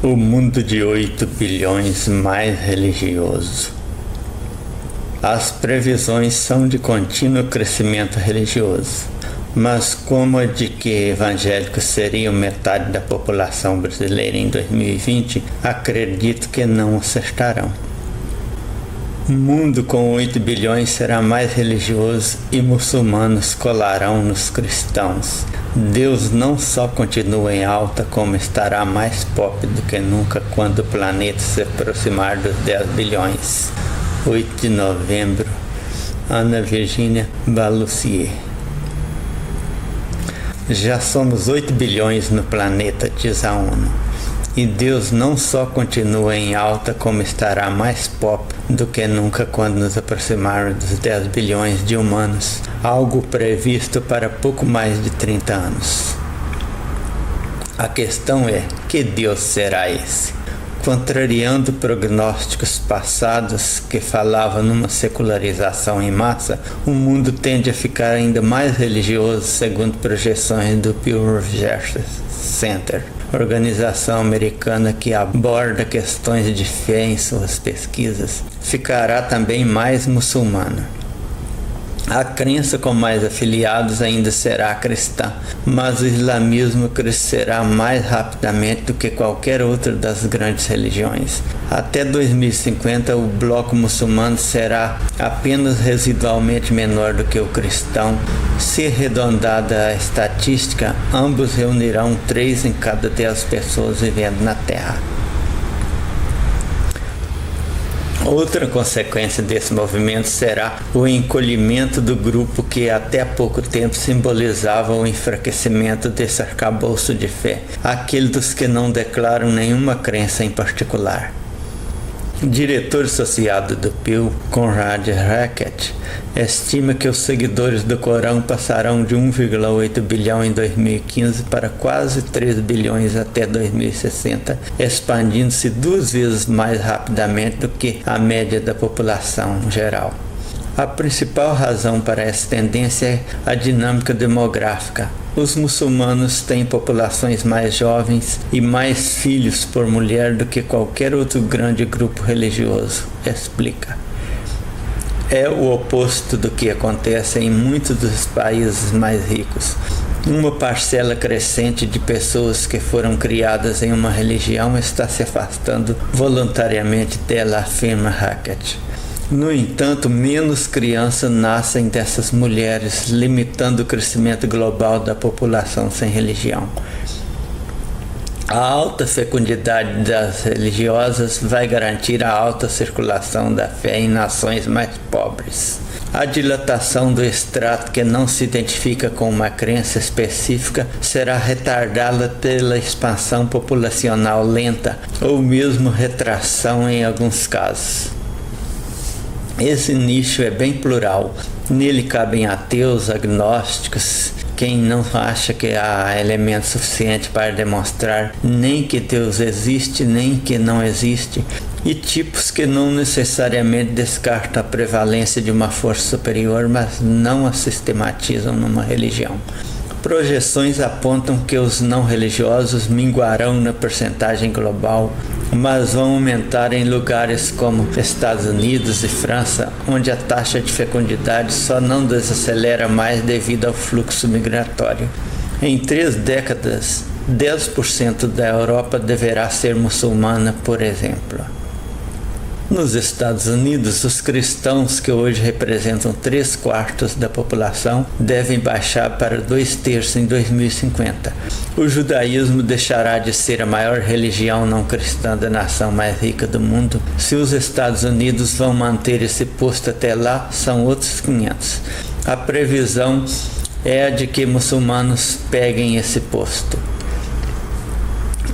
O mundo de 8 bilhões mais religioso. As previsões são de contínuo crescimento religioso, mas como a de que evangélicos seriam metade da população brasileira em 2020, acredito que não acertarão. O mundo com 8 bilhões será mais religioso e muçulmanos colarão nos cristãos. Deus não só continua em alta, como estará mais pop do que nunca quando o planeta se aproximar dos 10 bilhões. 8 de novembro, Ana Virginia Balussier. Já somos 8 bilhões no planeta, diz a ONU. E Deus não só continua em alta, como estará mais pop do que nunca quando nos aproximarmos dos 10 bilhões de humanos, algo previsto para pouco mais de 30 anos. A questão é, que Deus será esse? Contrariando prognósticos passados que falavam numa secularização em massa, o mundo tende a ficar ainda mais religioso, segundo projeções do Pew Research Center, organização americana que aborda questões de fé em suas pesquisas. Ficará também mais muçulmana. A crença com mais afiliados ainda será cristã, mas o islamismo crescerá mais rapidamente do que qualquer outra das grandes religiões. Até 2050, o bloco muçulmano será apenas residualmente menor do que o cristão. Se arredondada a estatística, ambos reunirão 3 em cada 10 pessoas vivendo na Terra. Outra consequência desse movimento será o encolhimento do grupo que até há pouco tempo simbolizava o enfraquecimento desse arcabouço de fé, aquele dos que não declaram nenhuma crença em particular. O diretor associado do Pew, Conrad Hackett, estima que os seguidores do Corão passarão de 1,8 bilhão em 2015 para quase 3 bilhões até 2060, expandindo-se 2 vezes mais rapidamente do que a média da população geral. A principal razão para essa tendência é a dinâmica demográfica. Os muçulmanos têm populações mais jovens e mais filhos por mulher do que qualquer outro grande grupo religioso, explica. É o oposto do que acontece em muitos dos países mais ricos. Uma parcela crescente de pessoas que foram criadas em uma religião está se afastando voluntariamente dela, afirma Hackett. No entanto, menos crianças nascem dessas mulheres, limitando o crescimento global da população sem religião. A alta fecundidade das religiosas vai garantir a alta circulação da fé em nações mais pobres. A dilatação do extrato que não se identifica com uma crença específica será retardada pela expansão populacional lenta ou mesmo retração em alguns casos. Esse nicho é bem plural. Nele cabem ateus, agnósticos, quem não acha que há elemento suficiente para demonstrar nem que Deus existe, nem que não existe, e tipos que não necessariamente descartam a prevalência de uma força superior, mas não a sistematizam numa religião. Projeções apontam que os não religiosos minguarão na percentagem global, mas vão aumentar em lugares como Estados Unidos e França, onde a taxa de fecundidade só não desacelera mais devido ao fluxo migratório. Em 3 décadas, 10% da Europa deverá ser muçulmana, por exemplo. Nos Estados Unidos, os cristãos, que hoje representam 3/4 da população, devem baixar para 2/3 em 2050. O judaísmo deixará de ser a maior religião não cristã da nação mais rica do mundo. Se os Estados Unidos vão manter esse posto até lá, são outros 500. A previsão é a de que muçulmanos peguem esse posto.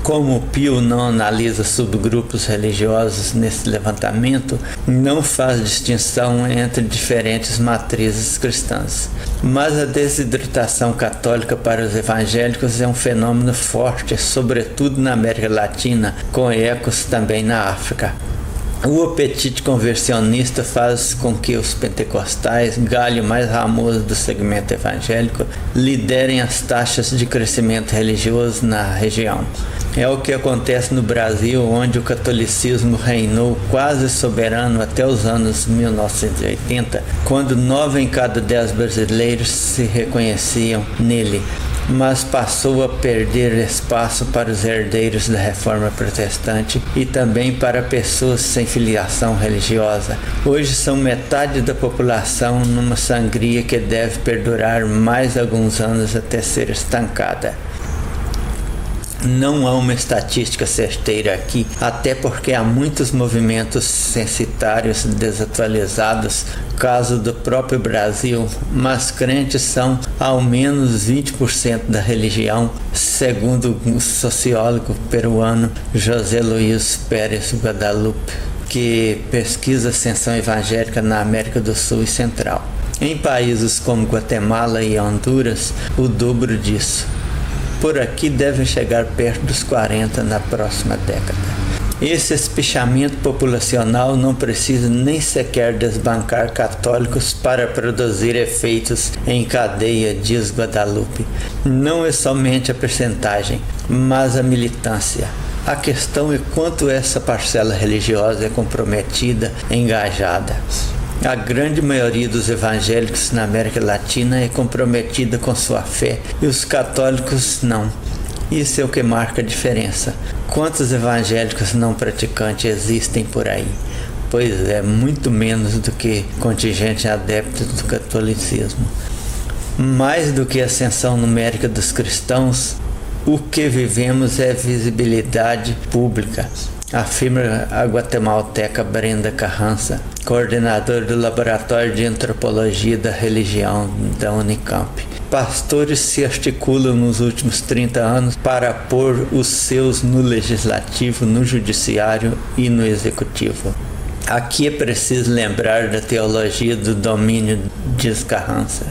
Como o Pew não analisa subgrupos religiosos nesse levantamento, não faz distinção entre diferentes matrizes cristãs. Mas a desidratação católica para os evangélicos é um fenômeno forte, sobretudo na América Latina, com ecos também na África. O apetite conversionista faz com que os pentecostais, galho mais ramoso do segmento evangélico, liderem as taxas de crescimento religioso na região. É o que acontece no Brasil, onde o catolicismo reinou quase soberano até os anos 1980, quando 9 em cada 10 brasileiros se reconheciam nele, mas passou a perder espaço para os herdeiros da Reforma Protestante e também para pessoas sem filiação religiosa. Hoje são metade da população numa sangria que deve perdurar mais alguns anos até ser estancada. Não há uma estatística certeira aqui, até porque há muitos movimentos censitários desatualizados, caso do próprio Brasil, mas crentes são ao menos 20% da religião, segundo o sociólogo peruano José Luiz Pérez Guadalupe, que pesquisa a ascensão evangélica na América do Sul e Central. Em países como Guatemala e Honduras, o dobro disso. Por aqui devem chegar perto dos 40 na próxima década. Esse espichamento populacional não precisa nem sequer desbancar católicos para produzir efeitos em cadeia, diz Guadalupe. Não é somente a percentagem, mas a militância. A questão é quanto essa parcela religiosa é comprometida, engajada. A grande maioria dos evangélicos na América Latina é comprometida com sua fé e os católicos não. Isso é o que marca a diferença. Quantos evangélicos não praticantes existem por aí? Pois é, muito menos do que contingente adepto do catolicismo. Mais do que a ascensão numérica dos cristãos, o que vivemos é visibilidade pública, afirma a guatemalteca Brenda Carranza, coordenadora do Laboratório de Antropologia da Religião da Unicamp. Pastores se articulam nos últimos 30 anos para pôr os seus no legislativo, no judiciário e no executivo. Aqui é preciso lembrar da teologia do domínio, diz Carranza.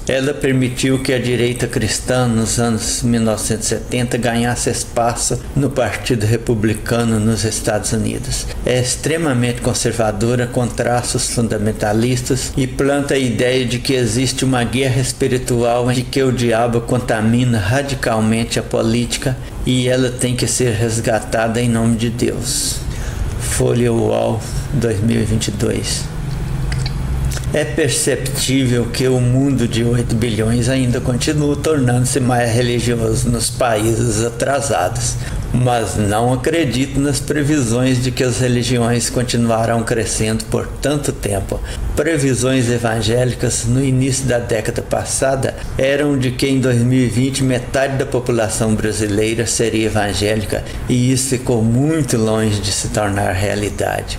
Ela permitiu que a direita cristã, nos anos 1970, ganhasse espaço no Partido Republicano nos Estados Unidos. É extremamente conservadora, com traços fundamentalistas, e planta a ideia de que existe uma guerra espiritual em que o diabo contamina radicalmente a política e ela tem que ser resgatada em nome de Deus. Folha UOL, 2022. É perceptível que o mundo de 8 bilhões ainda continua tornando-se mais religioso nos países atrasados, mas não acredito nas previsões de que as religiões continuarão crescendo por tanto tempo. Previsões evangélicas no início da década passada eram de que em 2020 metade da população brasileira seria evangélica, e isso ficou muito longe de se tornar realidade.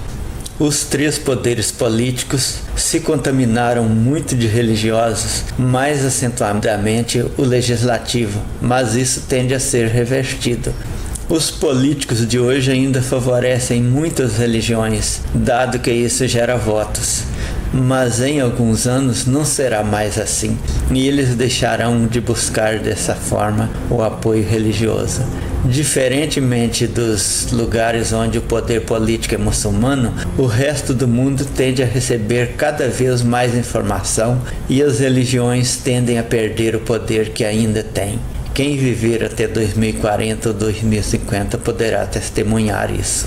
Os 3 poderes políticos se contaminaram muito de religiosos, mais acentuadamente o legislativo, mas isso tende a ser revertido. Os políticos de hoje ainda favorecem muitas religiões, dado que isso gera votos. Mas em alguns anos não será mais assim, e eles deixarão de buscar dessa forma o apoio religioso. Diferentemente dos lugares onde o poder político é muçulmano, o resto do mundo tende a receber cada vez mais informação e as religiões tendem a perder o poder que ainda têm. Quem viver até 2040 ou 2050 poderá testemunhar isso.